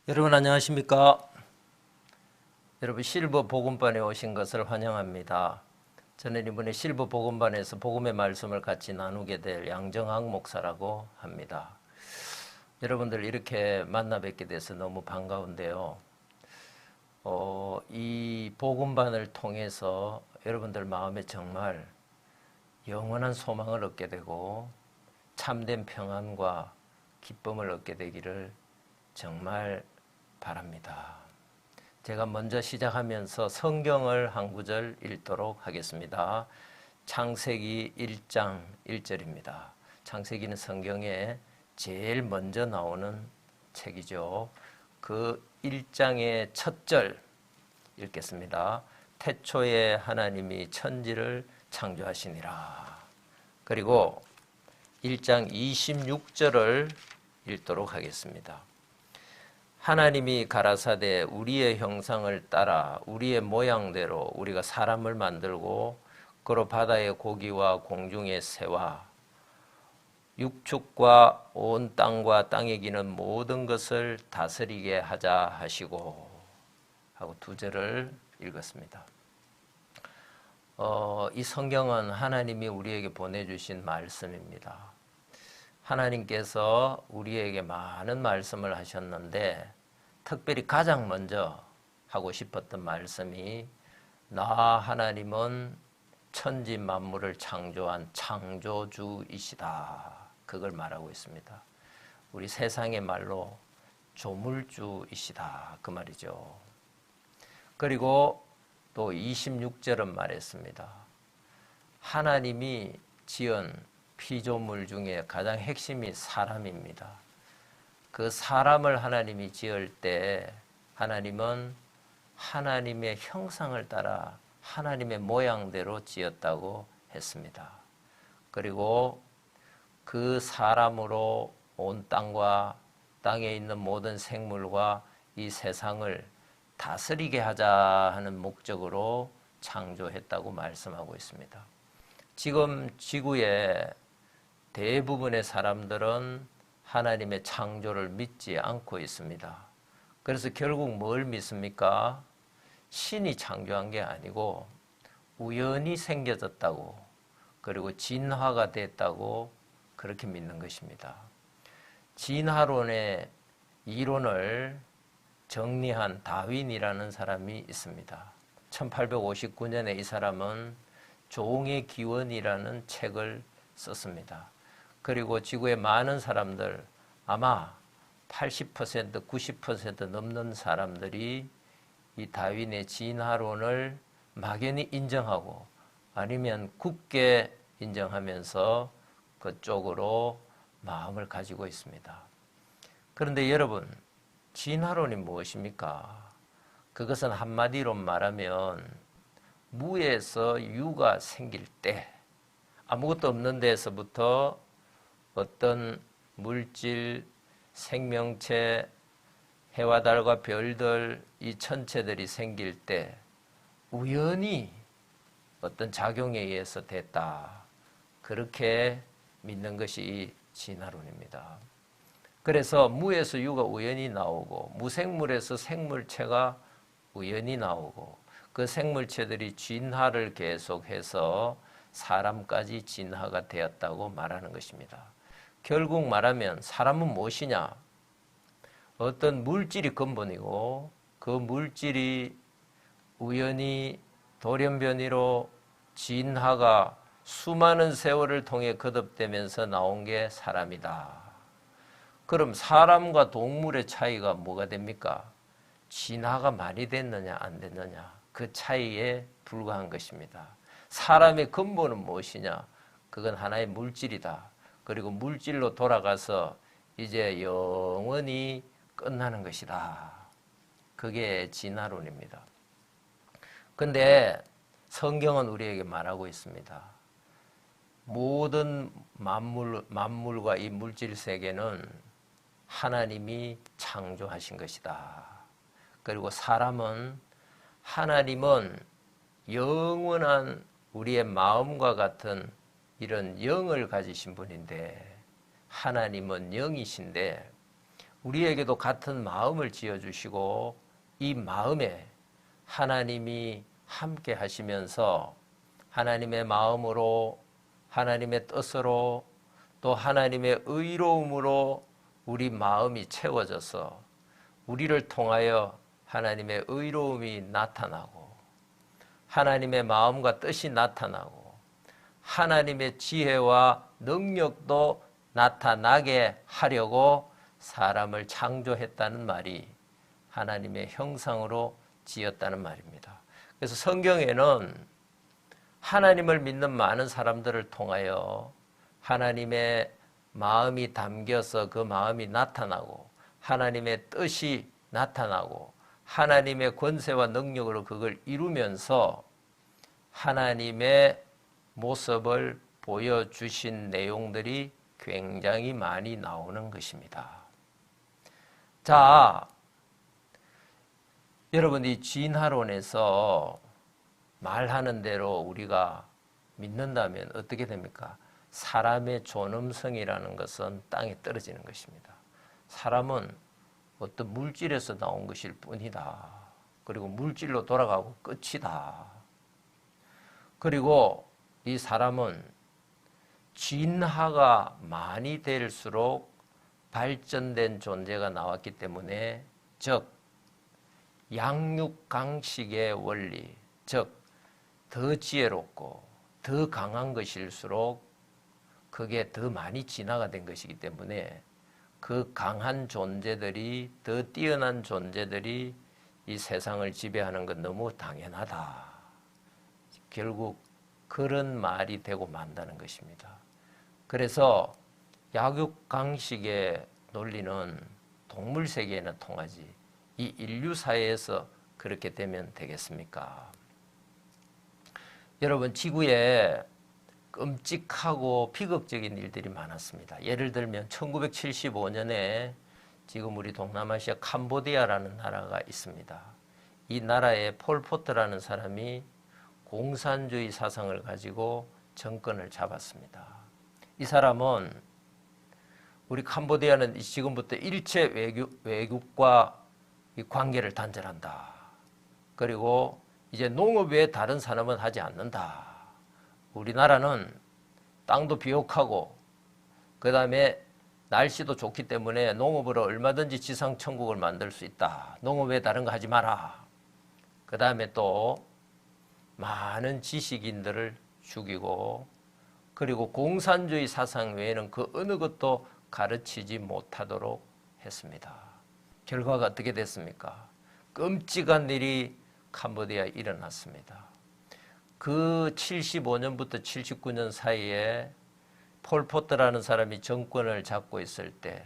여러분 안녕하십니까? 여러분 실버 복음반에 오신 것을 환영합니다. 저는 이번에 실버 복음반에서 복음의 말씀을 같이 나누게 될 양정학 목사라고 합니다. 여러분들 이렇게 만나 뵙게 돼서 너무 반가운데요. 이 복음반을 통해서 여러분들 마음에 정말 영원한 소망을 얻게 되고 참된 평안과 기쁨을 얻게 되기를 정말 바랍니다. 제가 먼저 시작하면서 성경을 한 구절 읽도록 하겠습니다. 창세기 1장 1절입니다. 창세기는 성경에 제일 먼저 나오는 책이죠. 그 1장의 첫 절 읽겠습니다. 태초에 하나님이 천지를 창조하시니라. 그리고 1장 26절을 읽도록 하겠습니다. 하나님이 가라사대 우리의 형상을 따라 우리의 모양대로 우리가 사람을 만들고 그로 바다의 고기와 공중의 새와 육축과 온 땅과 땅에 기는 모든 것을 다스리게 하자 하시고 하고 두 절을 읽었습니다. 이 성경은 하나님이 우리에게 보내주신 말씀입니다. 하나님께서 우리에게 많은 말씀을 하셨는데 특별히 가장 먼저 하고 싶었던 말씀이 나 하나님은 천지 만물을 창조한 창조주이시다. 그걸 말하고 있습니다. 우리 세상의 말로 조물주이시다. 그 말이죠. 그리고 또 26절은 말했습니다. 하나님이 지은 피조물 중에 가장 핵심이 사람입니다. 그 사람을 하나님이 지을 때 하나님은 하나님의 형상을 따라 하나님의 모양대로 지었다고 했습니다. 그리고 그 사람으로 온 땅과 땅에 있는 모든 생물과 이 세상을 다스리게 하자 하는 목적으로 창조했다고 말씀하고 있습니다. 지금 지구의 대부분의 사람들은 하나님의 창조를 믿지 않고 있습니다. 그래서 결국 뭘 믿습니까? 신이 창조한 게 아니고 우연히 생겨졌다고, 그리고 진화가 됐다고 그렇게 믿는 것입니다. 진화론의 이론을 정리한 다윈이라는 사람이 있습니다. 1859년에 이 사람은 종의 기원이라는 책을 썼습니다. 그리고 지구의 많은 사람들, 아마 80%, 90% 넘는 사람들이 이 다윈의 진화론을 막연히 인정하고 아니면 굳게 인정하면서 그쪽으로 마음을 가지고 있습니다. 그런데 여러분, 진화론이 무엇입니까? 그것은 한마디로 말하면 무에서 유가 생길 때 아무것도 없는 데서부터 어떤 물질, 생명체, 해와 달과 별들, 이 천체들이 생길 때 우연히 어떤 작용에 의해서 됐다. 그렇게 믿는 것이 이 진화론입니다. 그래서 무에서 유가 우연히 나오고 무생물에서 생물체가 우연히 나오고 그 생물체들이 진화를 계속해서 사람까지 진화가 되었다고 말하는 것입니다. 결국 말하면 사람은 무엇이냐? 어떤 물질이 근본이고 그 물질이 우연히 돌연변이로 진화가 수많은 세월을 통해 거듭되면서 나온 게 사람이다. 그럼 사람과 동물의 차이가 뭐가 됩니까? 진화가 많이 됐느냐 안 됐느냐 그 차이에 불과한 것입니다. 사람의 근본은 무엇이냐? 그건 하나의 물질이다. 그리고 물질로 돌아가서 이제 영원히 끝나는 것이다. 그게 진화론입니다. 근데 성경은 우리에게 말하고 있습니다. 모든 만물과 이 물질 세계는 하나님이 창조하신 것이다. 그리고 하나님은 영원한 우리의 마음과 같은 이런 영을 가지신 분인데 하나님은 영이신데 우리에게도 같은 마음을 지어주시고 이 마음에 하나님이 함께 하시면서 하나님의 마음으로 하나님의 뜻으로 또 하나님의 의로움으로 우리 마음이 채워져서 우리를 통하여 하나님의 의로움이 나타나고 하나님의 마음과 뜻이 나타나고 하나님의 지혜와 능력도 나타나게 하려고 사람을 창조했다는 말이 하나님의 형상으로 지었다는 말입니다. 그래서 성경에는 하나님을 믿는 많은 사람들을 통하여 하나님의 마음이 담겨서 그 마음이 나타나고 하나님의 뜻이 나타나고 하나님의 권세와 능력으로 그걸 이루면서 하나님의 모습을 보여주신 내용들이 굉장히 많이 나오는 것입니다. 자, 여러분 이 진화론에서 말하는 대로 우리가 믿는다면 어떻게 됩니까? 사람의 존엄성이라는 것은 땅에 떨어지는 것입니다. 사람은 어떤 물질에서 나온 것일 뿐이다. 그리고 물질로 돌아가고 끝이다. 그리고 이 사람은 진화가 많이 될수록 발전된 존재가 나왔기 때문에 즉 양육강식의 원리, 즉 더 지혜롭고 더 강한 것일수록 그게 더 많이 진화가 된 것이기 때문에 그 강한 존재들이 더 뛰어난 존재들이 이 세상을 지배하는 건 너무 당연하다. 결국 그런 말이 되고 만다는 것입니다. 그래서 약육강식의 논리는 동물 세계에는 통하지 이 인류 사회에서 그렇게 되면 되겠습니까? 여러분 지구에 끔찍하고 비극적인 일들이 많았습니다. 예를 들면 1975년에 지금 우리 동남아시아 캄보디아라는 나라가 있습니다. 이 나라에 폴포트라는 사람이 공산주의 사상을 가지고 정권을 잡았습니다. 이 사람은 우리 캄보디아는 지금부터 일체 외국과 관계를 단절한다. 그리고 이제 농업 외에 다른 산업은 하지 않는다. 우리나라는 땅도 비옥하고 그 다음에 날씨도 좋기 때문에 농업으로 얼마든지 지상천국을 만들 수 있다. 농업 외에 다른 거 하지 마라. 그 다음에 또 많은 지식인들을 죽이고 그리고 공산주의 사상 외에는 그 어느 것도 가르치지 못하도록 했습니다. 결과가 어떻게 됐습니까? 끔찍한 일이 캄보디아에 일어났습니다. 그 75년부터 79년 사이에 폴포트라는 사람이 정권을 잡고 있을 때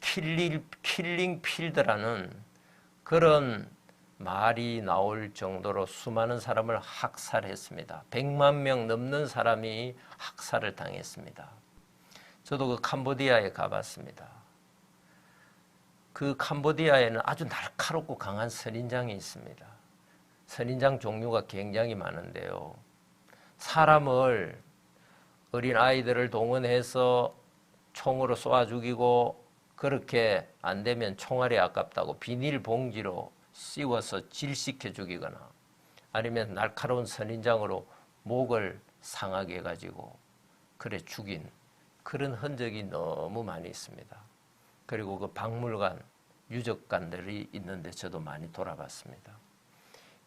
킬링 필드라는 그런 말이 나올 정도로 수많은 사람을 학살했습니다. 100만 명 넘는 사람이 학살을 당했습니다. 저도 그 캄보디아에 가봤습니다. 그 캄보디아에는 아주 날카롭고 강한 선인장이 있습니다. 선인장 종류가 굉장히 많은데요. 사람을 어린 아이들을 동원해서 총으로 쏘아 죽이고 그렇게 안 되면 총알이 아깝다고 비닐봉지로 씌워서 질식해 죽이거나 아니면 날카로운 선인장으로 목을 상하게 해가지고 그래 죽인 그런 흔적이 너무 많이 있습니다. 그리고 그 박물관, 유적관들이 있는데 저도 많이 돌아봤습니다.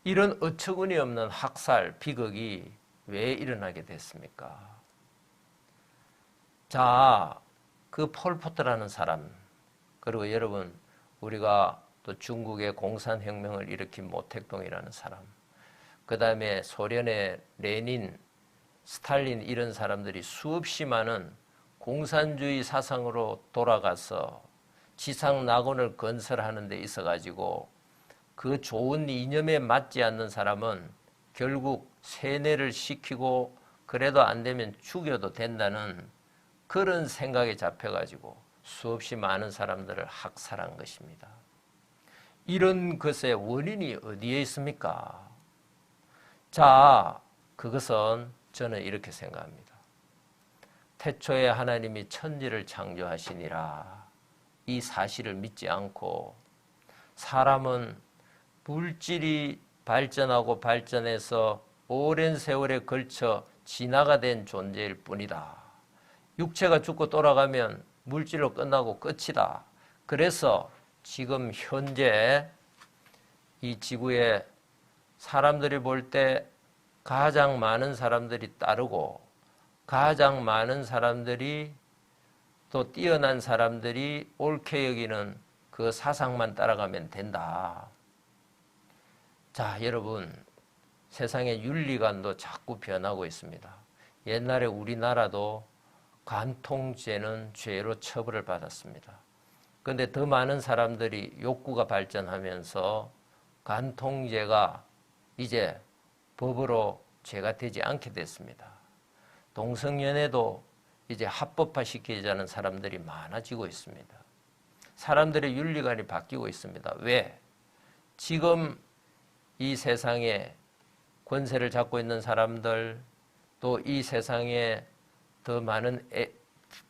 이런 어처구니 없는 학살, 비극이 왜 일어나게 됐습니까? 자, 그 폴포트라는 사람, 그리고 여러분 우리가 또 중국의 공산혁명을 일으킨 모택동이라는 사람, 그 다음에 소련의 레닌, 스탈린 이런 사람들이 수없이 많은 공산주의 사상으로 돌아가서 지상 낙원을 건설하는 데 있어가지고 그 좋은 이념에 맞지 않는 사람은 결국 세뇌를 시키고 그래도 안 되면 죽여도 된다는 그런 생각에 잡혀가지고 수없이 많은 사람들을 학살한 것입니다. 이런 것의 원인이 어디에 있습니까? 자, 그것은 저는 이렇게 생각합니다. 태초에 하나님이 천지를 창조하시니라. 이 사실을 믿지 않고 사람은 물질이 발전하고 발전해서 오랜 세월에 걸쳐 진화가 된 존재일 뿐이다. 육체가 죽고 돌아가면 물질로 끝나고 끝이다. 그래서 지금 현재 이 지구에 사람들이 볼 때 가장 많은 사람들이 따르고 가장 많은 사람들이 또 뛰어난 사람들이 옳게 여기는 그 사상만 따라가면 된다. 자, 여러분, 세상의 윤리관도 자꾸 변하고 있습니다. 옛날에 우리나라도 간통죄는 죄로 처벌을 받았습니다. 그런데 더 많은 사람들이 욕구가 발전하면서 간통죄가 이제 법으로 죄가 되지 않게 됐습니다. 동성연애도 이제 합법화 시키자는 사람들이 많아지고 있습니다. 사람들의 윤리관이 바뀌고 있습니다. 왜? 지금 이 세상에 권세를 잡고 있는 사람들, 또 이 세상에 더 많은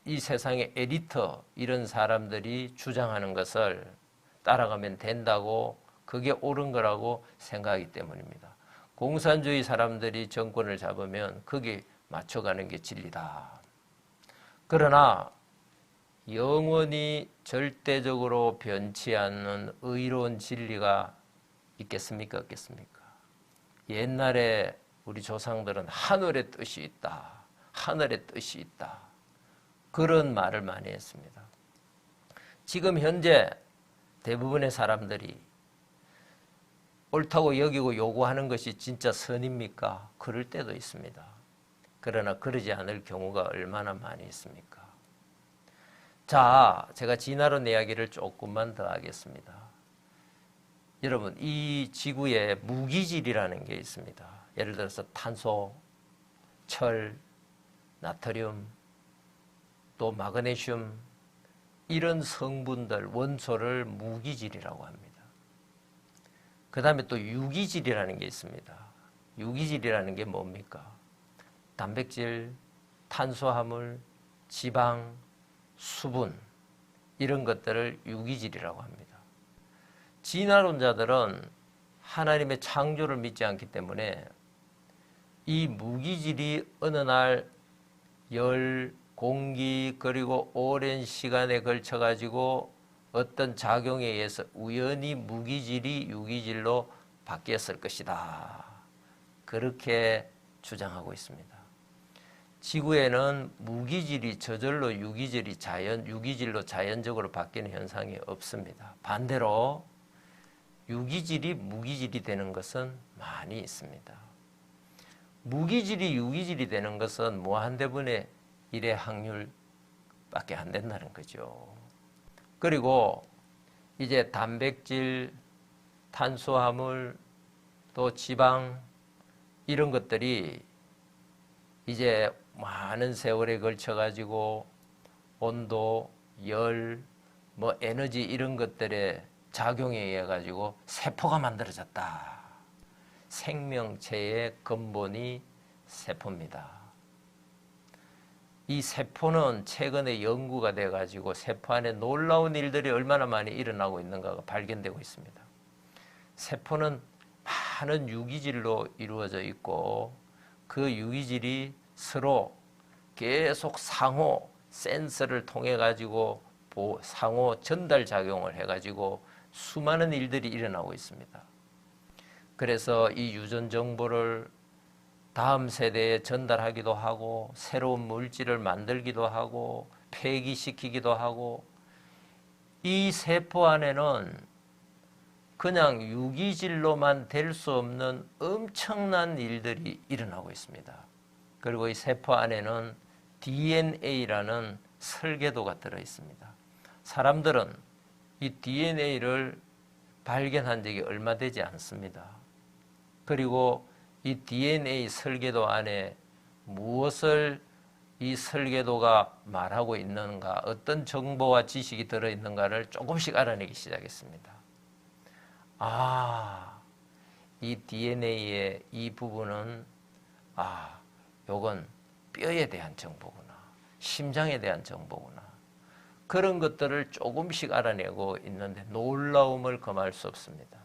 이 세상의 에리트 이런 사람들이 주장하는 것을 따라가면 된다고, 그게 옳은 거라고 생각하기 때문입니다. 공산주의 사람들이 정권을 잡으면 거기에 맞춰가는 게 진리다. 그러나 영원히 절대적으로 변치 않는 의로운 진리가 있겠습니까? 없겠습니까? 옛날에 우리 조상들은 하늘의 뜻이 있다. 하늘의 뜻이 있다. 그런 말을 많이 했습니다. 지금 현재 대부분의 사람들이 옳다고 여기고 요구하는 것이 진짜 선입니까? 그럴 때도 있습니다. 그러나 그러지 않을 경우가 얼마나 많이 있습니까? 자, 제가 진화론 이야기를 조금만 더 하겠습니다. 여러분, 이 지구에 무기질이라는 게 있습니다. 예를 들어서 탄소, 철, 나트륨, 또 마그네슘, 이런 성분들, 원소를 무기질이라고 합니다. 그 다음에 또 유기질이라는 게 있습니다. 유기질이라는 게 뭡니까? 단백질, 탄수화물, 지방, 수분, 이런 것들을 유기질이라고 합니다. 진화론자들은 하나님의 창조를 믿지 않기 때문에 이 무기질이 어느 날 열, 공기, 그리고 오랜 시간에 걸쳐 가지고 어떤 작용에 의해서 우연히 무기질이 유기질로 바뀌었을 것이다. 그렇게 주장하고 있습니다. 지구에는 무기질이 저절로 유기질로 자연적으로 바뀌는 현상이 없습니다. 반대로 유기질이 무기질이 되는 것은 많이 있습니다. 무기질이 유기질이 되는 것은 무한대분의 1의 확률밖에 안 된다는 거죠. 그리고 이제 단백질, 탄수화물, 또 지방, 이런 것들이 이제 많은 세월에 걸쳐 가지고 온도, 열, 에너지 이런 것들의 작용에 의해 가지고 세포가 만들어졌다. 생명체의 근본이 세포입니다. 이 세포는 최근에 연구가 돼 가지고 세포 안에 놀라운 일들이 얼마나 많이 일어나고 있는가가 발견되고 있습니다. 세포는 많은 유기질로 이루어져 있고 그 유기질이 서로 계속 상호 센서를 통해 가지고 상호 전달 작용을 해 가지고 수많은 일들이 일어나고 있습니다. 그래서 이 유전 정보를 다음 세대에 전달하기도 하고 새로운 물질을 만들기도 하고 폐기시키기도 하고, 이 세포 안에는 그냥 유기질로만 될 수 없는 엄청난 일들이 일어나고 있습니다. 그리고 이 세포 안에는 DNA라는 설계도가 들어 있습니다. 사람들은 이 DNA를 발견한 적이 얼마 되지 않습니다. 그리고 이 DNA 설계도 안에 무엇을 이 설계도가 말하고 있는가, 어떤 정보와 지식이 들어있는가를 조금씩 알아내기 시작했습니다. 이 DNA의 이 부분은 요건 뼈에 대한 정보구나, 심장에 대한 정보구나. 그런 것들을 조금씩 알아내고 있는데 놀라움을 금할 수 없습니다.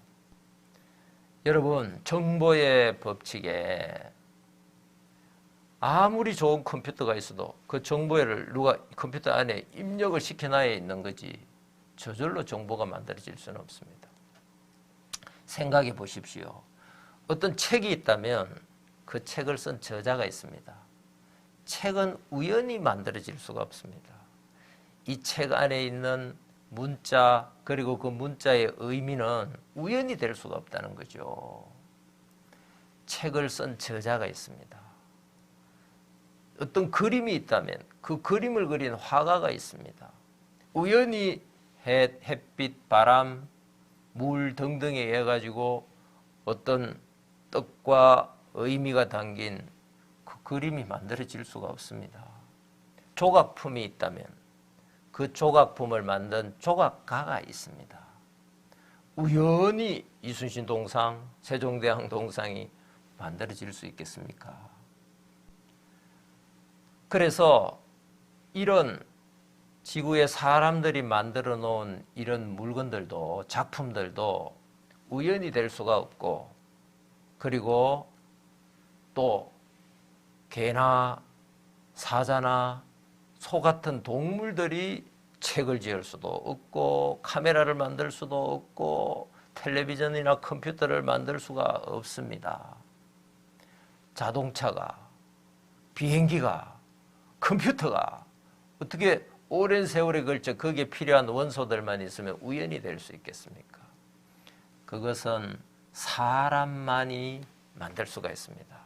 여러분, 정보의 법칙에 아무리 좋은 컴퓨터가 있어도 그 정보를 누가 컴퓨터 안에 입력을 시켜놔야 있는 거지 저절로 정보가 만들어질 수는 없습니다. 생각해 보십시오. 어떤 책이 있다면 그 책을 쓴 저자가 있습니다. 책은 우연히 만들어질 수가 없습니다. 이 책 안에 있는 문자 그리고 그 문자의 의미는 우연히 될 수가 없다는 거죠. 책을 쓴 저자가 있습니다. 어떤 그림이 있다면 그 그림을 그린 화가가 있습니다. 우연히 햇빛, 바람, 물 등등에 의해 가지고 어떤 뜻과 의미가 담긴 그 그림이 만들어질 수가 없습니다. 조각품이 있다면 그 조각품을 만든 조각가가 있습니다. 우연히 이순신 동상, 세종대왕 동상이 만들어질 수 있겠습니까? 그래서 이런 지구에 사람들이 만들어 놓은 이런 물건들도 작품들도 우연히 될 수가 없고, 그리고 또 개나 사자나 소 같은 동물들이 책을 지을 수도 없고 카메라를 만들 수도 없고 텔레비전이나 컴퓨터를 만들 수가 없습니다. 자동차가, 비행기가, 컴퓨터가 어떻게 오랜 세월에 걸쳐 거기에 필요한 원소들만 있으면 우연히 될 수 있겠습니까? 그것은 사람만이 만들 수가 있습니다.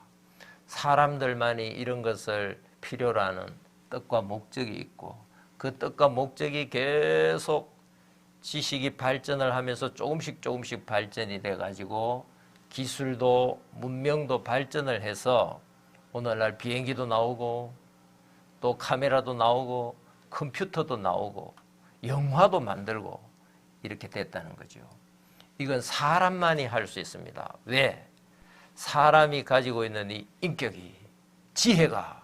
사람들만이 이런 것을 필요로 하는 뜻과 목적이 있고, 그 뜻과 목적이 계속 지식이 발전을 하면서 조금씩 발전이 돼가지고 기술도 문명도 발전을 해서 오늘날 비행기도 나오고 또 카메라도 나오고 컴퓨터도 나오고 영화도 만들고 이렇게 됐다는 거죠. 이건 사람만이 할 수 있습니다. 왜? 사람이 가지고 있는 이 인격이, 지혜가,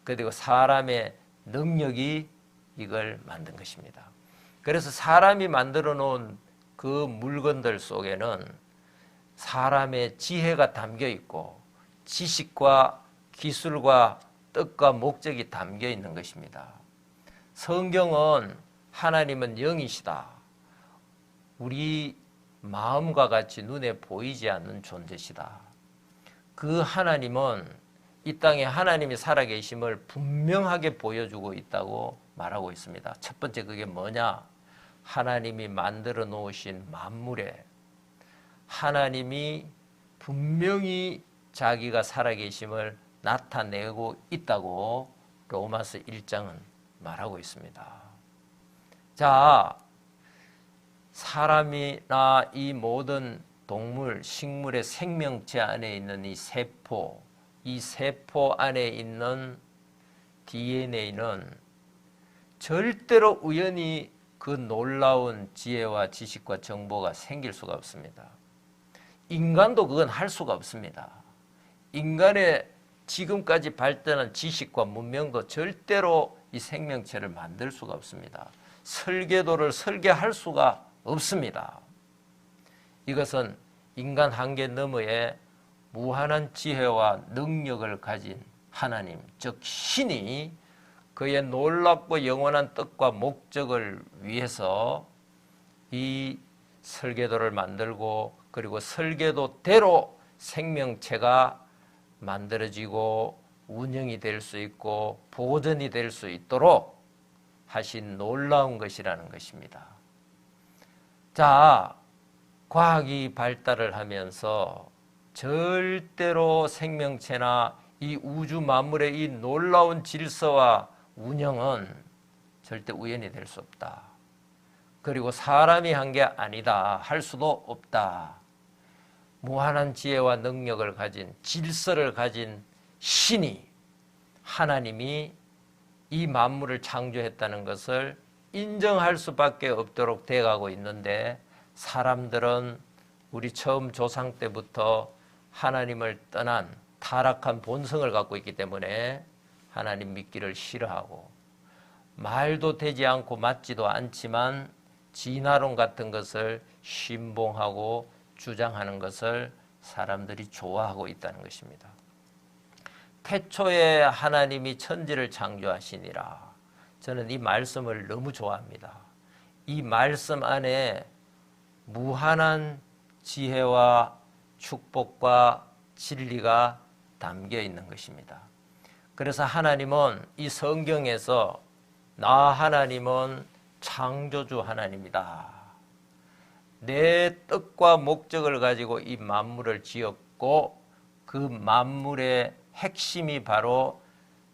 그리고 사람의 능력이 이걸 만든 것입니다. 그래서 사람이 만들어 놓은 그 물건들 속에는 사람의 지혜가 담겨 있고 지식과 기술과 뜻과 목적이 담겨 있는 것입니다. 성경은 하나님은 영이시다, 우리 마음과 같이 눈에 보이지 않는 존재시다, 그 하나님은 이 땅에 하나님이 살아계심을 분명하게 보여주고 있다고 말하고 있습니다. 첫 번째, 그게 뭐냐? 하나님이 만들어 놓으신 만물에 하나님이 분명히 자기가 살아계심을 나타내고 있다고 로마서 1장은 말하고 있습니다. 자, 사람이나 이 모든 동물, 식물의 생명체 안에 있는 이 세포 안에 있는 DNA는 절대로 우연히 그 놀라운 지혜와 지식과 정보가 생길 수가 없습니다. 인간도 그건 할 수가 없습니다. 인간의 지금까지 발전한 지식과 문명도 절대로 이 생명체를 만들 수가 없습니다. 설계도를 설계할 수가 없습니다. 이것은 인간 한계 너머에 무한한 지혜와 능력을 가진 하나님, 즉 신이 그의 놀랍고 영원한 뜻과 목적을 위해서 이 설계도를 만들고, 그리고 설계도대로 생명체가 만들어지고 운영이 될 수 있고 보존이 될 수 있도록 하신 놀라운 것이라는 것입니다. 자, 과학이 발달을 하면서 절대로 생명체나 이 우주 만물의 이 놀라운 질서와 운영은 절대 우연이 될 수 없다. 그리고 사람이 한 게 아니다, 할 수도 없다. 무한한 지혜와 능력을 가진, 질서를 가진 신이, 하나님이 이 만물을 창조했다는 것을 인정할 수밖에 없도록 돼가고 있는데, 사람들은 우리 처음 조상 때부터 하나님을 떠난 타락한 본성을 갖고 있기 때문에 하나님 믿기를 싫어하고, 말도 되지 않고 맞지도 않지만 진화론 같은 것을 신봉하고 주장하는 것을 사람들이 좋아하고 있다는 것입니다. 태초에 하나님이 천지를 창조하시니라. 저는 이 말씀을 너무 좋아합니다. 이 말씀 안에 무한한 지혜와 축복과 진리가 담겨 있는 것입니다. 그래서 하나님은 이 성경에서 나 하나님은 창조주 하나님이다. 내 뜻과 목적을 가지고 이 만물을 지었고 그 만물의 핵심이 바로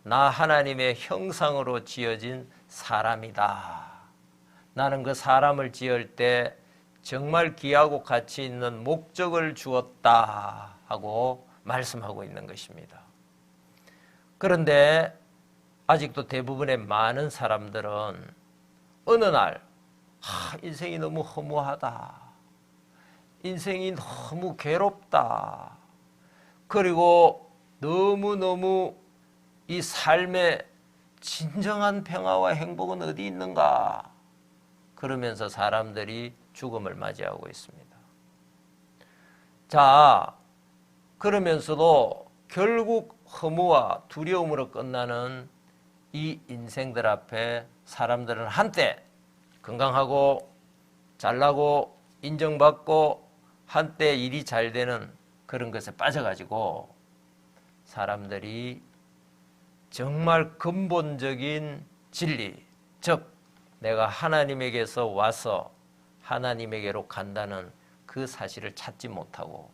나 하나님의 형상으로 지어진 사람이다. 나는 그 사람을 지을 때 정말 귀하고 가치 있는 목적을 주었다 하고 말씀하고 있는 것입니다. 그런데 아직도 대부분의 많은 사람들은 어느 날 인생이 너무 허무하다. 인생이 너무 괴롭다. 그리고 너무너무 이 삶의 진정한 평화와 행복은 어디 있는가? 그러면서 사람들이 죽음을 맞이하고 있습니다. 자, 그러면서도 결국 허무와 두려움으로 끝나는 이 인생들 앞에 사람들은 한때 건강하고 잘나고 인정받고 한때 일이 잘 되는 그런 것에 빠져가지고 사람들이 정말 근본적인 진리, 즉 내가 하나님에게서 와서 하나님에게로 간다는 그 사실을 찾지 못하고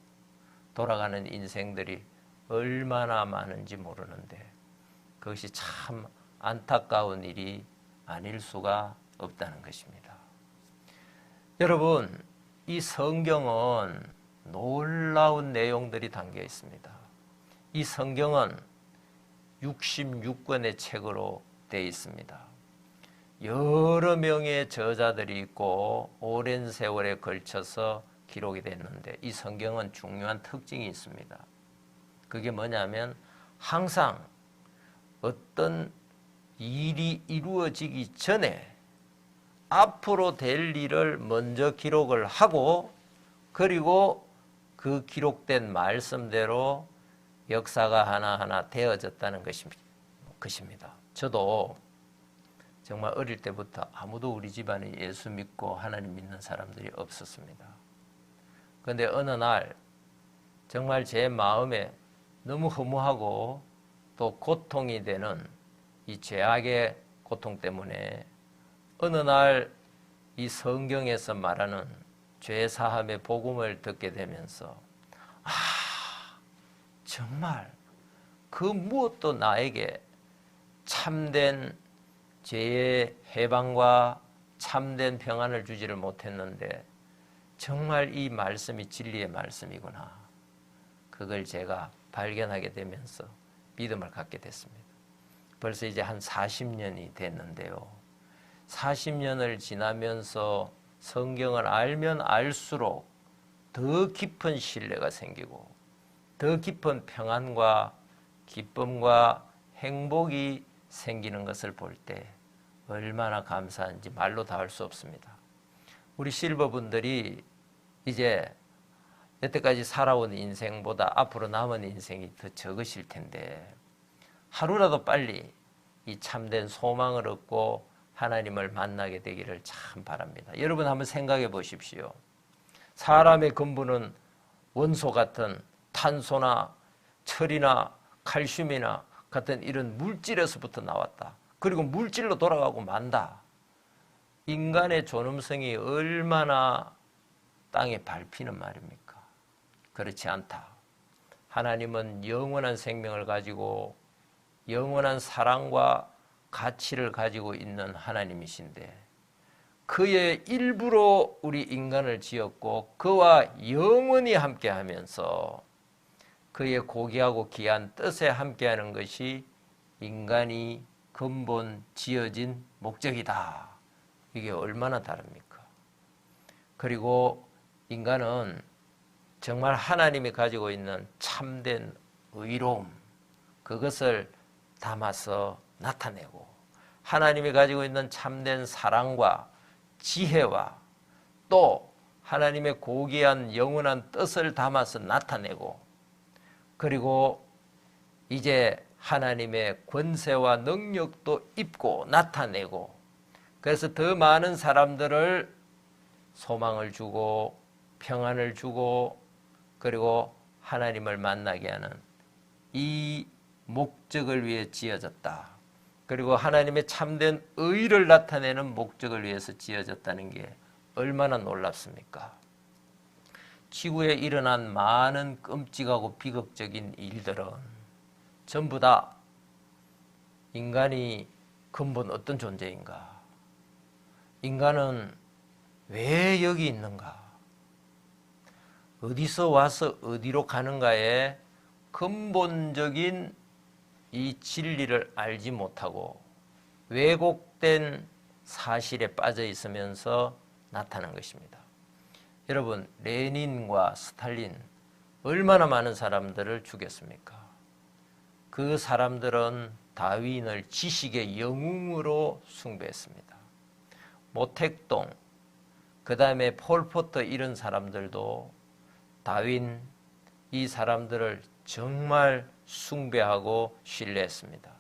돌아가는 인생들이 얼마나 많은지 모르는데 그것이 참 안타까운 일이 아닐 수가 없다는 것입니다. 여러분, 이 성경은 놀라운 내용들이 담겨 있습니다. 이 성경은 66권의 책으로 되어 있습니다. 여러 명의 저자들이 있고 오랜 세월에 걸쳐서 기록이 됐는데 이 성경은 중요한 특징이 있습니다. 그게 뭐냐면 항상 어떤 일이 이루어지기 전에 앞으로 될 일을 먼저 기록을 하고 그리고 그 기록된 말씀대로 역사가 하나하나 되어졌다는 것입니다. 저도 정말 어릴 때부터 아무도 우리 집안에 예수 믿고 하나님 믿는 사람들이 없었습니다. 그런데 어느 날 정말 제 마음에 너무 허무하고 또 고통이 되는 이 죄악의 고통 때문에 어느 날 이 성경에서 말하는 죄사함의 복음을 듣게 되면서 정말 그 무엇도 나에게 참된 죄의 해방과 참된 평안을 주지를 못했는데 정말 이 말씀이 진리의 말씀이구나. 그걸 제가 발견하게 되면서 믿음을 갖게 됐습니다. 벌써 이제 한 40년이 됐는데요. 40년을 지나면서 성경을 알면 알수록 더 깊은 신뢰가 생기고 더 깊은 평안과 기쁨과 행복이 생기는 것을 볼 때 얼마나 감사한지 말로 다 할 수 없습니다. 우리 실버분들이 이제 여태까지 살아온 인생보다 앞으로 남은 인생이 더 적으실 텐데 하루라도 빨리 이 참된 소망을 얻고 하나님을 만나게 되기를 참 바랍니다. 여러분 한번 생각해 보십시오. 사람의 근본은 원소 같은 탄소나 철이나 칼슘이나 같은 이런 물질에서부터 나왔다. 그리고 물질로 돌아가고 만다. 인간의 존엄성이 얼마나 땅에 밟히는 말입니까? 그렇지 않다. 하나님은 영원한 생명을 가지고 영원한 사랑과 가치를 가지고 있는 하나님이신데 그의 일부로 우리 인간을 지었고 그와 영원히 함께하면서 그의 고귀하고 귀한 뜻에 함께하는 것이 인간이 근본 지어진 목적이다. 이게 얼마나 다릅니까? 그리고 인간은 정말 하나님이 가지고 있는 참된 의로움 그것을 담아서 나타내고 하나님이 가지고 있는 참된 사랑과 지혜와 또 하나님의 고귀한 영원한 뜻을 담아서 나타내고, 그리고 이제 하나님의 권세와 능력도 입고 나타내고, 그래서 더 많은 사람들을 소망을 주고 평안을 주고 그리고 하나님을 만나게 하는 이 목적을 위해 지어졌다. 그리고 하나님의 참된 의를 나타내는 목적을 위해서 지어졌다는 게 얼마나 놀랍습니까? 지구에 일어난 많은 끔찍하고 비극적인 일들은 전부 다 인간이 근본 어떤 존재인가? 인간은 왜 여기 있는가? 어디서 와서 어디로 가는가에 근본적인 이 진리를 알지 못하고 왜곡된 사실에 빠져 있으면서 나타난 것입니다. 여러분, 레닌과 스탈린 얼마나 많은 사람들을 죽였습니까? 그 사람들은 다윈을 지식의 영웅으로 숭배했습니다. 모택동, 그 다음에 폴포트 이런 사람들도 다윈 이 사람들을 정말 숭배하고 신뢰했습니다.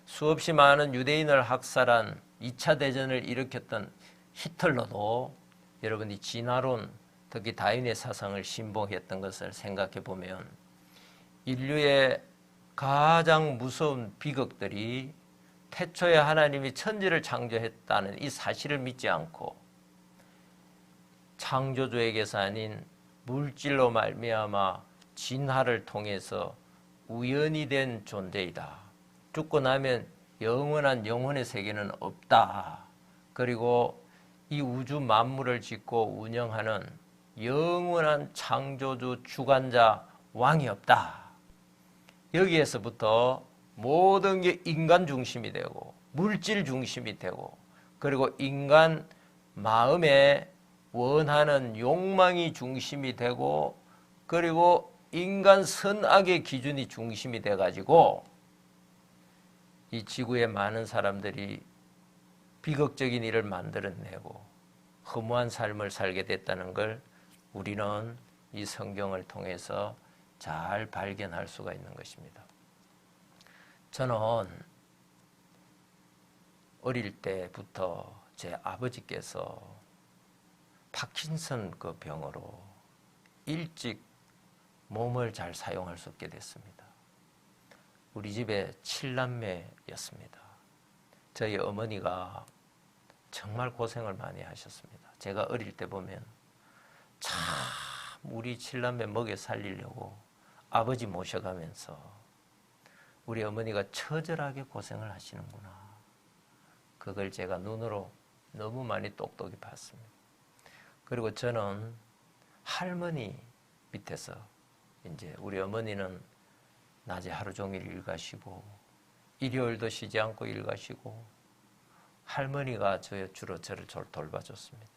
수없이 많은 유대인을 학살한 2차 대전을 일으켰던 히틀러도 여러분이 진화론, 특히 다윈의 사상을 신봉했던 것을 생각해 보면 인류의 가장 무서운 비극들이 태초에 하나님이 천지를 창조했다는 이 사실을 믿지 않고 창조주에게서 아닌 물질로 말미암아 진화를 통해서 우연이 된 존재이다. 죽고 나면 영원한 영혼의 세계는 없다. 그리고 이 우주 만물을 짓고 운영하는 영원한 창조주 주관자 왕이 없다. 여기에서부터 모든 게 인간 중심이 되고 물질 중심이 되고 그리고 인간 마음에 원하는 욕망이 중심이 되고 그리고 인간 선악의 기준이 중심이 돼가지고 이 지구의 많은 사람들이 비극적인 일을 만들어내고 허무한 삶을 살게 됐다는 걸 우리는 이 성경을 통해서 잘 발견할 수가 있는 것입니다. 저는 어릴 때부터 제 아버지께서 파킨슨 그 병으로 일찍 몸을 잘 사용할 수 없게 됐습니다. 우리 집에 7남매였습니다. 저희 어머니가 정말 고생을 많이 하셨습니다. 제가 어릴 때 보면 참 우리 7남매 먹여 살리려고 아버지 모셔가면서 우리 어머니가 처절하게 고생을 하시는구나. 그걸 제가 눈으로 너무 많이 똑똑히 봤습니다. 그리고 저는 할머니 밑에서 이제 우리 어머니는 낮에 하루 종일 일가시고 일요일도 쉬지 않고 일가시고 할머니가 주로 저를 돌봐줬습니다.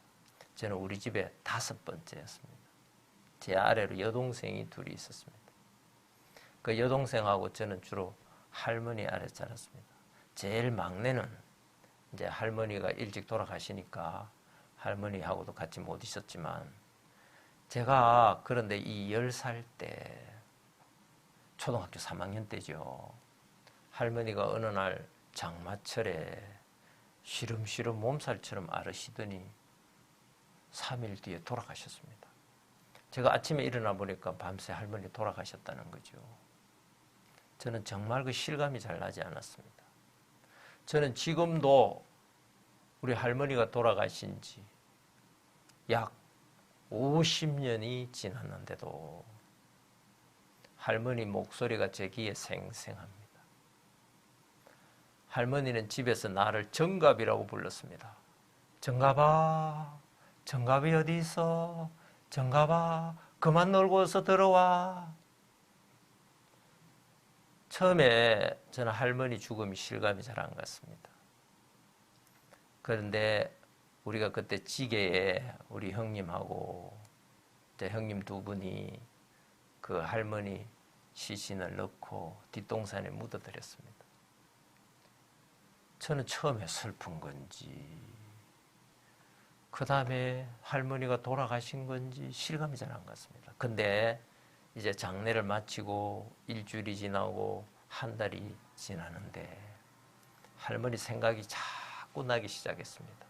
저는 우리 집에 5번째였습니다. 제 아래로 여동생이 둘이 있었습니다. 그 여동생하고 저는 주로 할머니 아래 자랐습니다. 제일 막내는 이제 할머니가 일찍 돌아가시니까 할머니하고도 같이 못 있었지만 제가 그런데 이 10살 때 초등학교 3학년 때죠. 할머니가 어느 날 장마철에 시름시름 몸살처럼 앓으시더니 3일 뒤에 돌아가셨습니다. 제가 아침에 일어나 보니까 밤새 할머니 돌아가셨다는 거죠. 저는 정말 그 실감이 잘 나지 않았습니다. 저는 지금도 우리 할머니가 돌아가신 지 약 50년이 지났는데도 할머니 목소리가 제 귀에 생생합니다. 할머니는 집에서 나를 정갑이라고 불렀습니다. 정갑아, 정갑이 어디 있어? 정갑아, 그만 놀고 어서 들어와. 처음에 저는 할머니 죽음이 실감이 잘 안 갔습니다. 그런데 우리가 그때 지게에 우리 형님하고 제 형님 2분이 그 할머니 시신을 넣고 뒷동산에 묻어드렸습니다. 저는 처음에 슬픈 건지 그 다음에 할머니가 돌아가신 건지 실감이 잘 안 갔습니다. 근데 이제 장례를 마치고 일주일이 지나고 한 달이 지나는데 할머니 생각이 자꾸 나기 시작했습니다.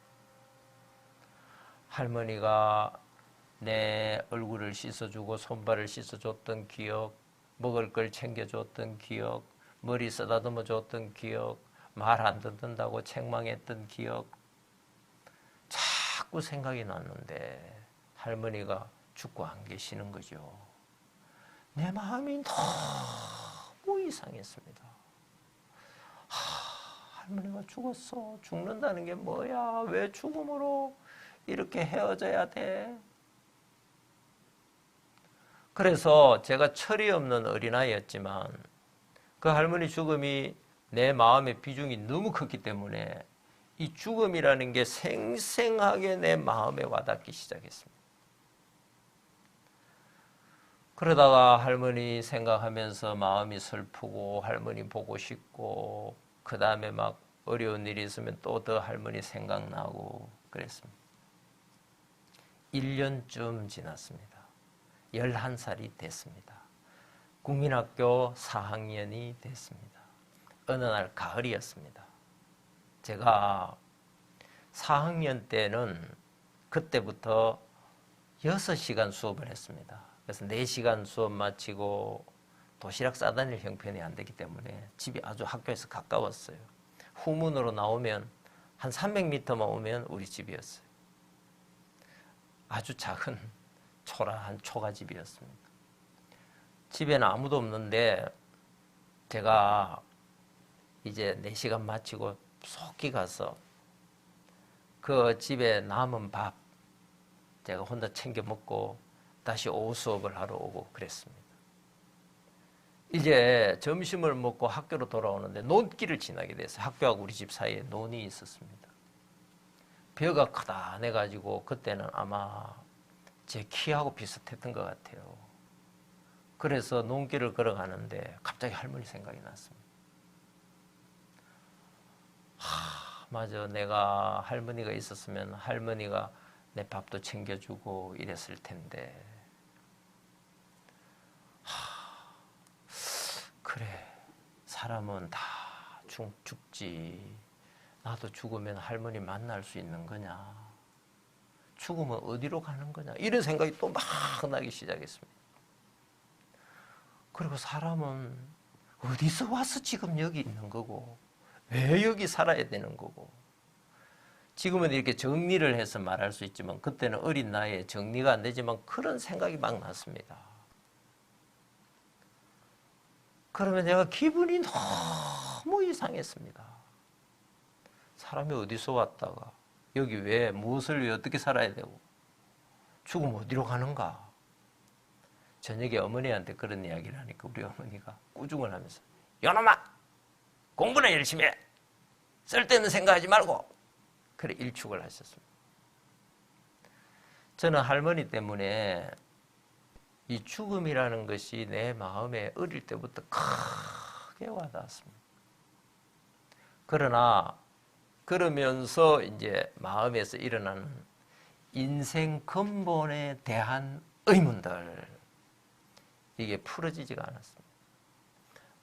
할머니가 내 얼굴을 씻어주고 손발을 씻어줬던 기억, 먹을 걸 챙겨줬던 기억, 머리 쓰다듬어 줬던 기억, 말 안 듣는다고 책망했던 기억, 자꾸 생각이 났는데 할머니가 죽고 안 계시는 거죠. 내 마음이 너무 이상했습니다. 할머니가 죽었어. 죽는다는 게 뭐야? 왜 죽음으로 이렇게 헤어져야 돼? 그래서 제가 철이 없는 어린아이였지만 그 할머니 죽음이 내 마음의 비중이 너무 컸기 때문에 이 죽음이라는 게 생생하게 내 마음에 와닿기 시작했습니다. 그러다가 할머니 생각하면서 마음이 슬프고 할머니 보고 싶고 그 다음에 막 어려운 일이 있으면 또 더 할머니 생각나고 그랬습니다. 1년쯤 지났습니다. 11살이 됐습니다. 국민학교 4학년이 됐습니다. 어느 날 가을이었습니다. 제가 4학년 때는 그때부터 6시간 수업을 했습니다. 그래서 4시간 수업 마치고 도시락 싸다닐 형편이 안 되기 때문에 집이 아주 학교에서 가까웠어요. 후문으로 나오면 한 300m만 오면 우리 집이었어요. 아주 작은 초라한 초가집이었습니다. 집에는 아무도 없는데 제가 이제 4시간 마치고 속히 가서 그 집에 남은 밥 제가 혼자 챙겨 먹고 다시 오후 수업을 하러 오고 그랬습니다. 이제 점심을 먹고 학교로 돌아오는데 논길을 지나게 됐어요. 학교하고 우리 집 사이에 논이 있었습니다. 벼가 크다해가지고 그때는 아마 제 키하고 비슷했던 것 같아요. 그래서 논길을 걸어가는데 갑자기 할머니 생각이 났습니다. 맞아. 내가 할머니가 있었으면 할머니가 내 밥도 챙겨주고 이랬을 텐데. 그래. 사람은 다 죽지. 나도 죽으면 할머니 만날 수 있는 거냐. 죽으면 어디로 가는 거냐. 이런 생각이 또 막 나기 시작했습니다. 그리고 사람은 어디서 와서 지금 여기 있는 거고 왜 여기 살아야 되는 거고. 지금은 이렇게 정리를 해서 말할 수 있지만 그때는 어린 나이에 정리가 안 되지만 그런 생각이 막 났습니다. 그러면 내가 기분이 너무 이상했습니다. 사람이 어디서 왔다가 여기 왜 무엇을 위해 어떻게 살아야 되고 죽으면 어디로 가는가. 저녁에 어머니한테 그런 이야기를 하니까 우리 어머니가 꾸중을 하면서 요놈아 공부나 열심히 해. 쓸데없는 생각하지 말고. 그래 일축을 하셨습니다. 저는 할머니 때문에 이 죽음이라는 것이 내 마음에 어릴 때부터 크게 와닿았습니다. 그러나 그러면서 이제 마음에서 일어나는 인생 근본에 대한 의문들 이게 풀어지지가 않았습니다.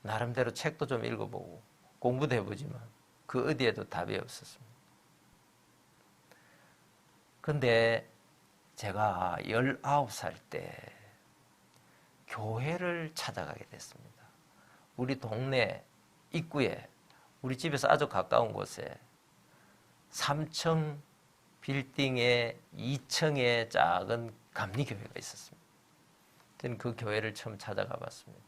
나름대로 책도 좀 읽어보고 공부도 해보지만 그 어디에도 답이 없었습니다. 근데 제가 19살 때 교회를 찾아가게 됐습니다. 우리 동네 입구에 우리 집에서 아주 가까운 곳에 3층 빌딩의 2층에 작은 감리교회가 있었습니다. 저는 그 교회를 처음 찾아가 봤습니다.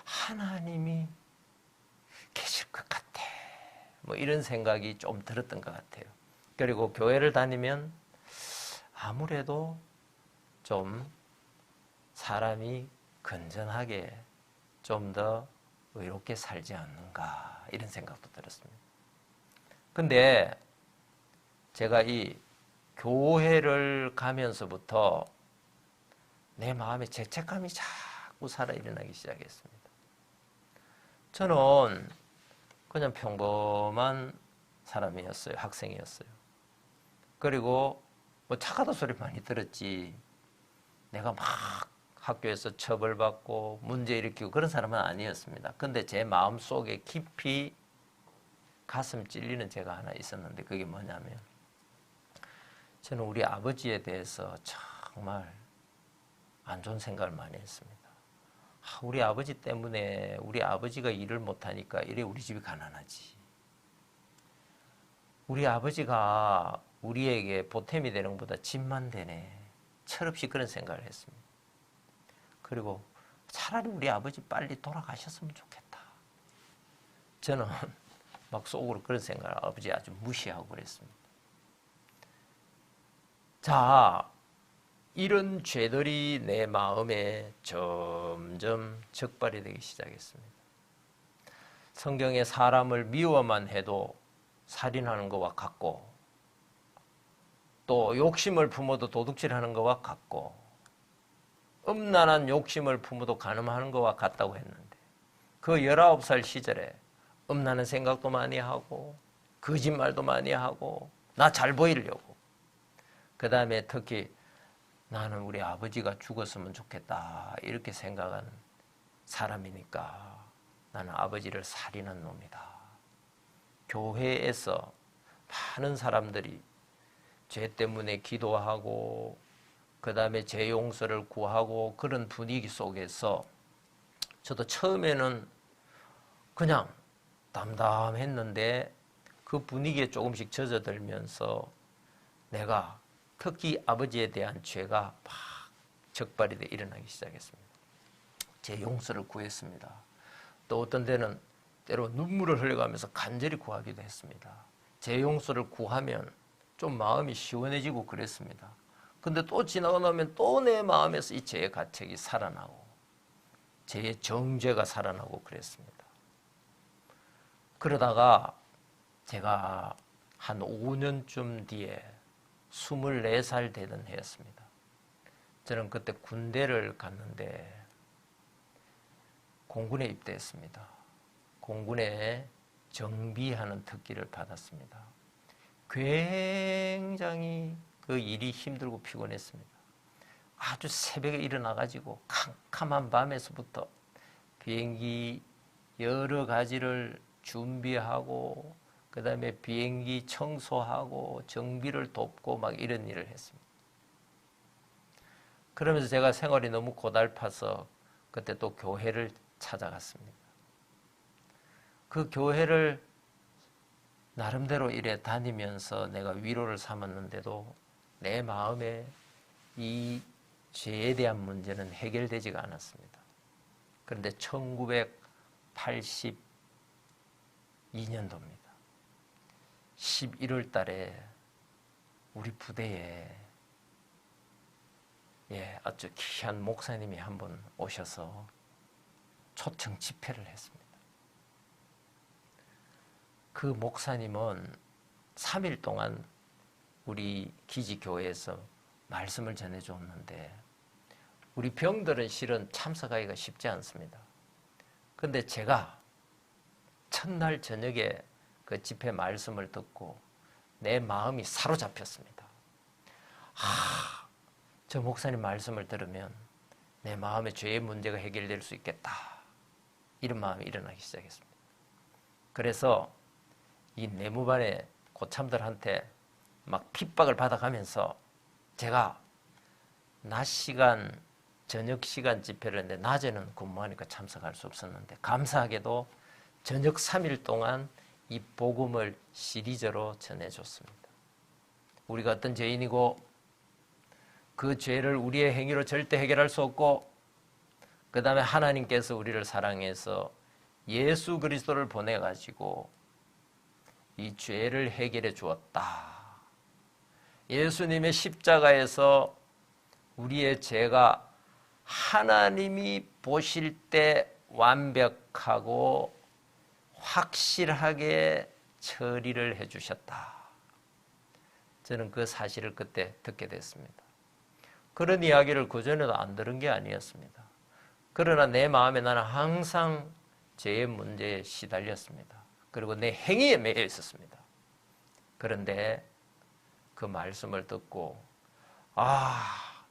하나님이 계실 것 같아. 뭐 이런 생각이 좀 들었던 것 같아요. 그리고 교회를 다니면 아무래도 좀 사람이 건전하게 좀 더 의롭게 살지 않는가 이런 생각도 들었습니다. 근데 제가 이 교회를 가면서부터 내 마음에 죄책감이 자꾸 살아 일어나기 시작했습니다. 저는 그냥 평범한 사람이었어요. 학생이었어요. 그리고 뭐 착하다 소리 많이 들었지 내가 막 학교에서 처벌받고 문제 일으키고 그런 사람은 아니었습니다. 근데 제 마음속에 깊이 가슴 찔리는 죄가 하나 있었는데 그게 뭐냐면 저는 우리 아버지에 대해서 정말 안 좋은 생각을 많이 했습니다. 우리 아버지 때문에 우리 아버지가 일을 못하니까 이래 우리 집이 가난하지. 우리 아버지가 우리에게 보탬이 되는 것보다 집만 되네. 철없이 그런 생각을 했습니다. 그리고 차라리 우리 아버지 빨리 돌아가셨으면 좋겠다. 저는 막 속으로 그런 생각을 아버지 아주 무시하고 그랬습니다. 자, 이런 죄들이 내 마음에 점점 적발이 되기 시작했습니다. 성경에 사람을 미워만 해도 살인하는 것과 같고 또 욕심을 품어도 도둑질하는 것과 같고 음란한 욕심을 품어도 간음하는 것과 같다고 했는데 그 19살 시절에 음란한 생각도 많이 하고 거짓말도 많이 하고 나 잘 보이려고 그 다음에 특히 나는 우리 아버지가 죽었으면 좋겠다 이렇게 생각한 사람이니까 나는 아버지를 살인한 놈이다. 교회에서 많은 사람들이 죄 때문에 기도하고 그 다음에 죄 용서를 구하고 그런 분위기 속에서 저도 처음에는 그냥 담담했는데 그 분위기에 조금씩 젖어들면서 내가 특히 아버지에 대한 죄가 막 적발이 돼 일어나기 시작했습니다. 제 용서를 구했습니다. 또 어떤 때는 때로 눈물을 흘려가면서 간절히 구하기도 했습니다. 제 용서를 구하면 좀 마음이 시원해지고 그랬습니다. 근데 또 지나고 나면 또 내 마음에서 이 죄의 가책이 살아나고 죄의 정죄가 살아나고 그랬습니다. 그러다가 제가 한 5년쯤 뒤에 24살 되던 해였습니다. 저는 그때 군대를 갔는데 공군에 입대했습니다. 공군에 정비하는 특기를 받았습니다. 굉장히 그 일이 힘들고 피곤했습니다. 아주 새벽에 일어나가지고 캄캄한 밤에서부터 비행기 여러 가지를 준비하고 그 다음에 비행기 청소하고 정비를 돕고 막 이런 일을 했습니다. 그러면서 제가 생활이 너무 고달파서 그때 또 교회를 찾아갔습니다. 그 교회를 나름대로 이래 다니면서 내가 위로를 삼았는데도 내 마음에 이 죄에 대한 문제는 해결되지가 않았습니다. 그런데 1982년도입니다. 11월 달에 우리 부대에 아주 귀한 목사님이 한 분 오셔서 초청 집회를 했습니다. 그 목사님은 3일 동안 우리 기지교회에서 말씀을 전해줬는데 우리 병들은 실은 참석하기가 쉽지 않습니다. 그런데 제가 첫날 저녁에 그 집회 말씀을 듣고 내 마음이 사로잡혔습니다. 저 목사님 말씀을 들으면 내 마음의 죄의 문제가 해결될 수 있겠다. 이런 마음이 일어나기 시작했습니다. 그래서 이 내무반의 고참들한테 막 핍박을 받아가면서 제가 낮 시간, 저녁 시간 집회를 했는데 낮에는 근무하니까 참석할 수 없었는데 감사하게도 저녁 3일 동안 이 복음을 시리즈로 전해줬습니다. 우리가 어떤 죄인이고 그 죄를 우리의 행위로 절대 해결할 수 없고 그 다음에 하나님께서 우리를 사랑해서 예수 그리스도를 보내가지고 이 죄를 해결해 주었다. 예수님의 십자가에서 우리의 죄가 하나님이 보실 때 완벽하고 확실하게 처리를 해 주셨다. 저는 그 사실을 그때 듣게 됐습니다. 그런 이야기를 그전에도 안 들은 게 아니었습니다. 그러나 내 마음에 나는 항상 죄의 문제에 시달렸습니다. 그리고 내 행위에 매여 있었습니다. 그런데 그 말씀을 듣고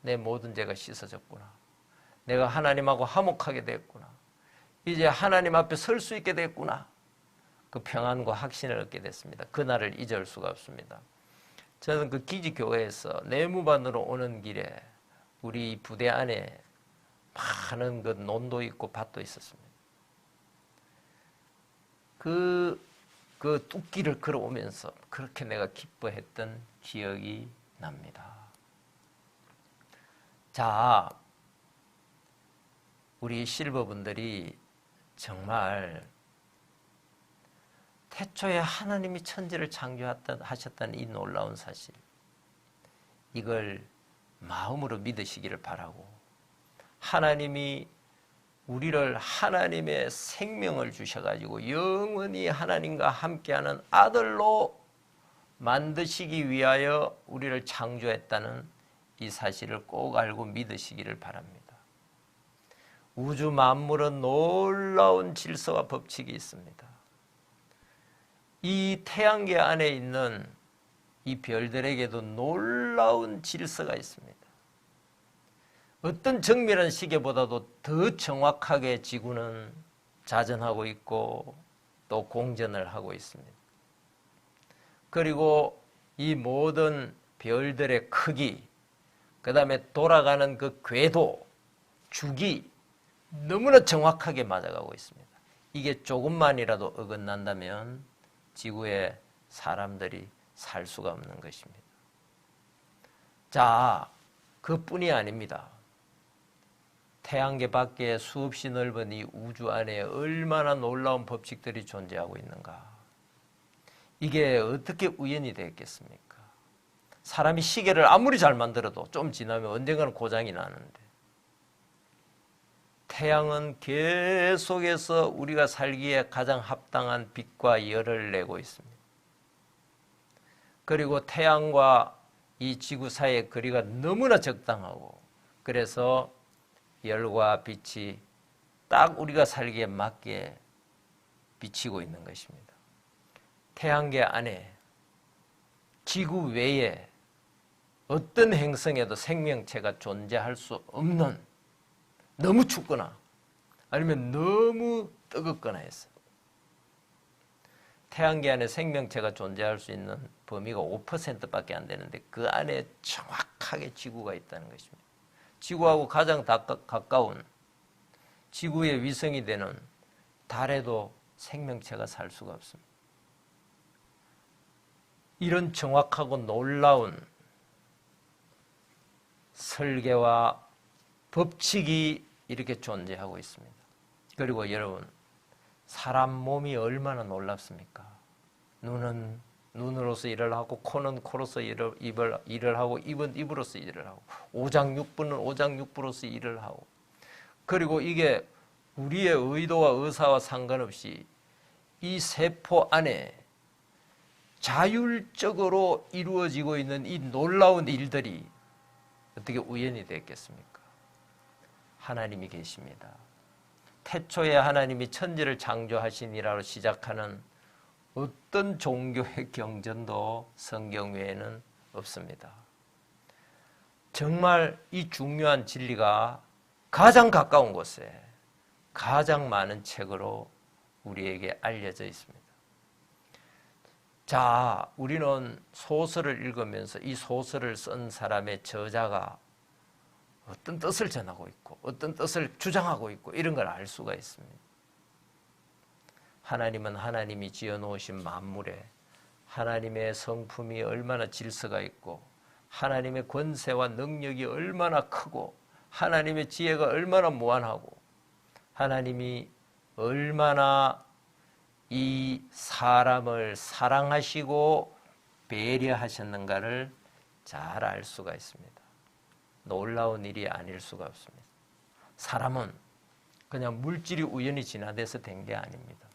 내 모든 죄가 씻어졌구나. 내가 하나님하고 화목하게 됐구나. 이제 하나님 앞에 설 수 있게 됐구나. 그 평안과 확신을 얻게 됐습니다. 그날을 잊을 수가 없습니다. 저는 그 기지교회에서 내무반으로 오는 길에 우리 부대 안에 많은 그 논도 있고 밭도 있었습니다. 그 뚝길을 걸어오면서 그렇게 내가 기뻐했던 기억이 납니다. 자, 우리 실버분들이 정말 태초에 하나님이 천지를 창조하셨다는 이 놀라운 사실, 이걸 마음으로 믿으시기를 바라고, 하나님이 우리를 하나님의 생명을 주셔가지고 영원히 하나님과 함께하는 아들로 만드시기 위하여 우리를 창조했다는 이 사실을 꼭 알고 믿으시기를 바랍니다. 우주 만물은 놀라운 질서와 법칙이 있습니다. 이 태양계 안에 있는 이 별들에게도 놀라운 질서가 있습니다. 어떤 정밀한 시계보다도 더 정확하게 지구는 자전하고 있고 또 공전을 하고 있습니다. 그리고 이 모든 별들의 크기, 그 다음에 돌아가는 그 궤도, 주기 너무나 정확하게 맞아가고 있습니다. 이게 조금만이라도 어긋난다면 지구에 사람들이 살 수가 없는 것입니다. 자, 그뿐이 아닙니다. 태양계 밖에 수없이 넓은 이 우주 안에 얼마나 놀라운 법칙들이 존재하고 있는가. 이게 어떻게 우연이 됐겠습니까? 사람이 시계를 아무리 잘 만들어도 좀 지나면 언젠가는 고장이 나는데, 태양은 계속해서 우리가 살기에 가장 합당한 빛과 열을 내고 있습니다. 그리고 태양과 이 지구 사이의 거리가 너무나 적당하고, 그래서 열과 빛이 딱 우리가 살기에 맞게 비치고 있는 것입니다. 태양계 안에 지구 외에 어떤 행성에도 생명체가 존재할 수 없는, 너무 춥거나 아니면 너무 뜨겁거나 해서 태양계 안에 생명체가 존재할 수 있는 범위가 5%밖에 안 되는데 그 안에 정확하게 지구가 있다는 것입니다. 지구하고 가장 가까운 지구의 위성이 되는 달에도 생명체가 살 수가 없습니다. 이런 정확하고 놀라운 설계와 법칙이 이렇게 존재하고 있습니다. 그리고 여러분, 사람 몸이 얼마나 놀랍습니까? 눈은 눈으로서 일을 하고, 코는 코로서 일을 하고, 입은 입으로서 일을 하고, 오장육부는 오장육부로서 일을 하고, 그리고 이게 우리의 의도와 의사와 상관없이 이 세포 안에 자율적으로 이루어지고 있는 이 놀라운 일들이 어떻게 우연이 됐겠습니까? 하나님이 계십니다. 태초에 하나님이 천지를 창조하시니라로 시작하는 어떤 종교의 경전도 성경 외에는 없습니다. 정말 이 중요한 진리가 가장 가까운 곳에 가장 많은 책으로 우리에게 알려져 있습니다. 자, 우리는 소설을 읽으면서 이 소설을 쓴 사람의 저자가 어떤 뜻을 전하고 있고 어떤 뜻을 주장하고 있고 이런 걸 알 수가 있습니다. 하나님은 하나님이 지어놓으신 만물에 하나님의 성품이 얼마나 질서가 있고 하나님의 권세와 능력이 얼마나 크고 하나님의 지혜가 얼마나 무한하고 하나님이 얼마나 이 사람을 사랑하시고 배려하셨는가를 잘 알 수가 있습니다. 놀라운 일이 아닐 수가 없습니다. 사람은 그냥 물질이 우연히 진화돼서 된 게 아닙니다.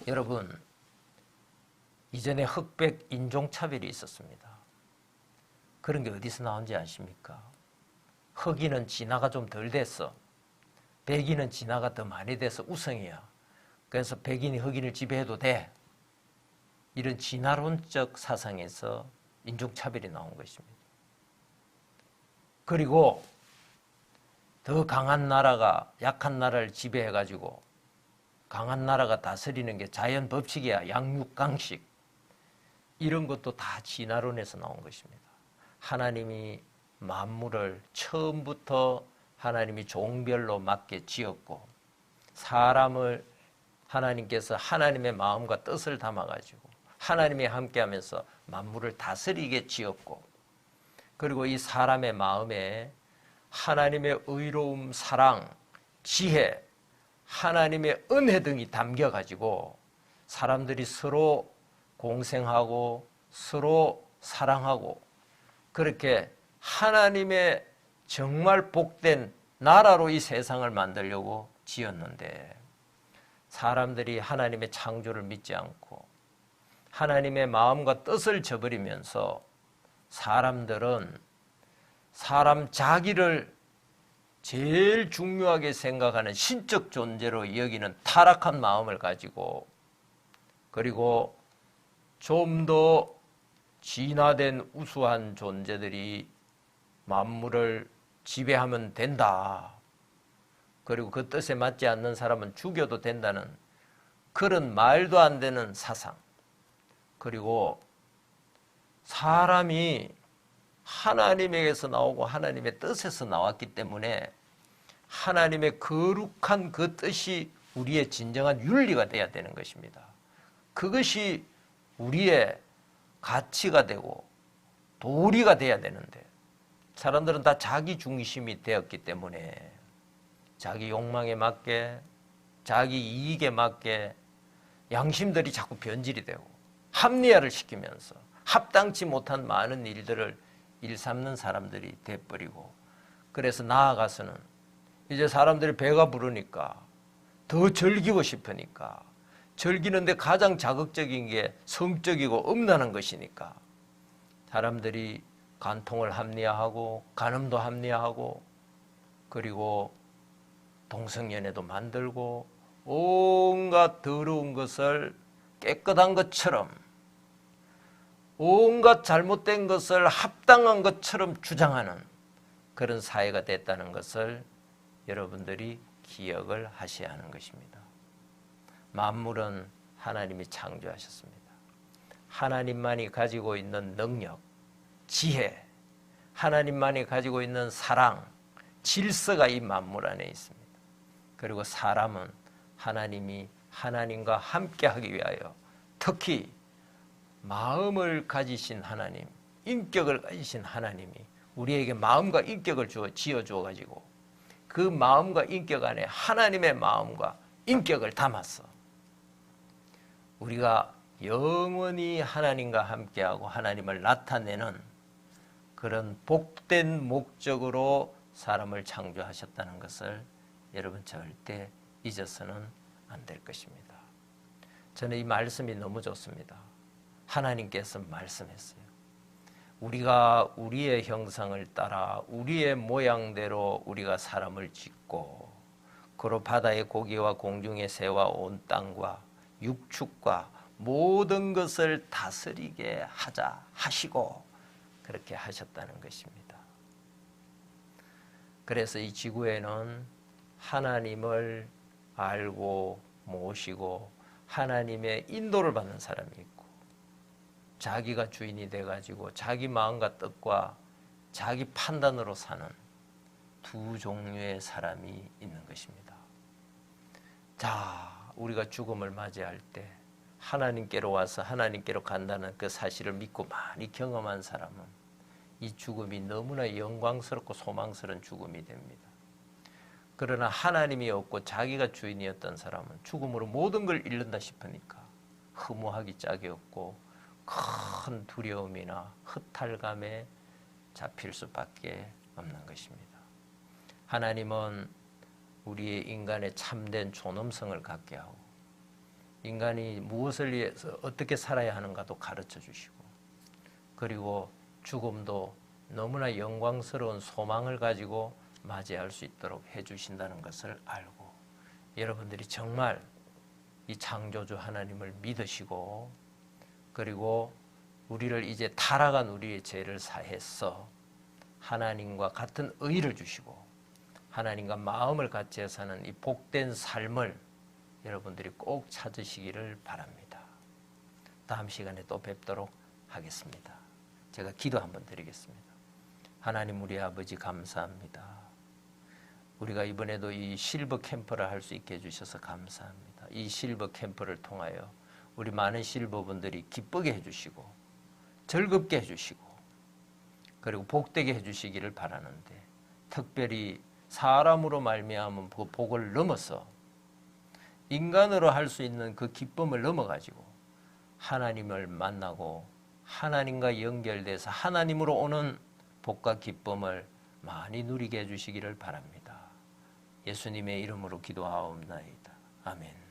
여러분, 이전에 흑백 인종차별이 있었습니다. 그런 게 어디서 나온지 아십니까? 흑인은 진화가 좀 덜 됐어. 백인은 진화가 더 많이 돼서 우성이야. 그래서 백인이 흑인을 지배해도 돼. 이런 진화론적 사상에서 인종차별이 나온 것입니다. 그리고 더 강한 나라가 약한 나라를 지배해가지고 강한 나라가 다스리는 게 자연 법칙이야. 양육강식. 이런 것도 다 진화론에서 나온 것입니다. 하나님이 만물을 처음부터 하나님이 종별로 맞게 지었고 사람을 하나님께서 하나님의 마음과 뜻을 담아가지고 하나님이 함께하면서 만물을 다스리게 지었고 그리고 이 사람의 마음에 하나님의 의로움, 사랑, 지혜, 하나님의 은혜 등이 담겨가지고 사람들이 서로 공생하고 서로 사랑하고 그렇게 하나님의 정말 복된 나라로 이 세상을 만들려고 지었는데 사람들이 하나님의 창조를 믿지 않고 하나님의 마음과 뜻을 저버리면서 사람들은 사람 자기를 제일 중요하게 생각하는 신적 존재로 여기는 타락한 마음을 가지고 그리고 좀 더 진화된 우수한 존재들이 만물을 지배하면 된다. 그리고 그 뜻에 맞지 않는 사람은 죽여도 된다는 그런 말도 안 되는 사상. 그리고 사람이 하나님에게서 나오고 하나님의 뜻에서 나왔기 때문에 하나님의 거룩한 그 뜻이 우리의 진정한 윤리가 되어야 되는 것입니다. 그것이 우리의 가치가 되고 도리가 되어야 되는데 사람들은 다 자기 중심이 되었기 때문에 자기 욕망에 맞게 자기 이익에 맞게 양심들이 자꾸 변질이 되고 합리화를 시키면서 합당치 못한 많은 일들을 일삼는 사람들이 돼버리고 그래서 나아가서는 이제 사람들이 배가 부르니까 더 즐기고 싶으니까 즐기는데 가장 자극적인 게 성적이고 음란한 것이니까 사람들이 간통을 합리화하고 간음도 합리화하고 그리고 동성연애도 만들고 온갖 더러운 것을 깨끗한 것처럼 온갖 잘못된 것을 합당한 것처럼 주장하는 그런 사회가 됐다는 것을 여러분들이 기억을 하셔야 하는 것입니다. 만물은 하나님이 창조하셨습니다. 하나님만이 가지고 있는 능력, 지혜, 하나님만이 가지고 있는 사랑, 질서가 이 만물 안에 있습니다. 그리고 사람은 하나님이 하나님과 함께하기 위하여 특히 마음을 가지신 하나님, 인격을 가지신 하나님이 우리에게 마음과 인격을 지어주어 가지고 그 마음과 인격 안에 하나님의 마음과 인격을 담았어. 우리가 영원히 하나님과 함께하고 하나님을 나타내는 그런 복된 목적으로 사람을 창조하셨다는 것을 여러분 절대 잊어서는 안 될 것입니다. 저는 이 말씀이 너무 좋습니다. 하나님께서 말씀했어요. 우리가 우리의 형상을 따라 우리의 모양대로 우리가 사람을 짓고 그로 바다의 고기와 공중의 새와 온 땅과 육축과 모든 것을 다스리게 하자 하시고 그렇게 하셨다는 것입니다. 그래서 이 지구에는 하나님을 알고 모시고 하나님의 인도를 받는 사람이 있고 자기가 주인이 돼가지고 자기 마음과 뜻과 자기 판단으로 사는 두 종류의 사람이 있는 것입니다. 자, 우리가 죽음을 맞이할 때 하나님께로 와서 하나님께로 간다는 그 사실을 믿고 많이 경험한 사람은 이 죽음이 너무나 영광스럽고 소망스러운 죽음이 됩니다. 그러나 하나님이 없고 자기가 주인이었던 사람은 죽음으로 모든 걸 잃는다 싶으니까 허무하기 짝이 없고 큰 두려움이나 허탈감에 잡힐 수밖에 없는 것입니다. 하나님은 우리의 인간의 참된 존엄성을 갖게 하고 인간이 무엇을 위해서 어떻게 살아야 하는가도 가르쳐 주시고 그리고 죽음도 너무나 영광스러운 소망을 가지고 맞이할 수 있도록 해주신다는 것을 알고 여러분들이 정말 이 창조주 하나님을 믿으시고, 그리고 우리를 이제 타락한 우리의 죄를 사해서 하나님과 같은 의를 주시고 하나님과 마음을 같이 사는 이 복된 삶을 여러분들이 꼭 찾으시기를 바랍니다. 다음 시간에 또 뵙도록 하겠습니다. 제가 기도 한번 드리겠습니다. 하나님 우리 아버지 감사합니다. 우리가 이번에도 이 실버 캠프를 할 수 있게 해주셔서 감사합니다. 이 실버 캠프를 통하여 우리 많은 실버분들이 기쁘게 해주시고 즐겁게 해주시고 그리고 복되게 해주시기를 바라는데, 특별히 사람으로 말미암은 그 복을 넘어서 인간으로 할 수 있는 그 기쁨을 넘어가지고 하나님을 만나고 하나님과 연결돼서 하나님으로 오는 복과 기쁨을 많이 누리게 해주시기를 바랍니다. 예수님의 이름으로 기도하옵나이다. 아멘.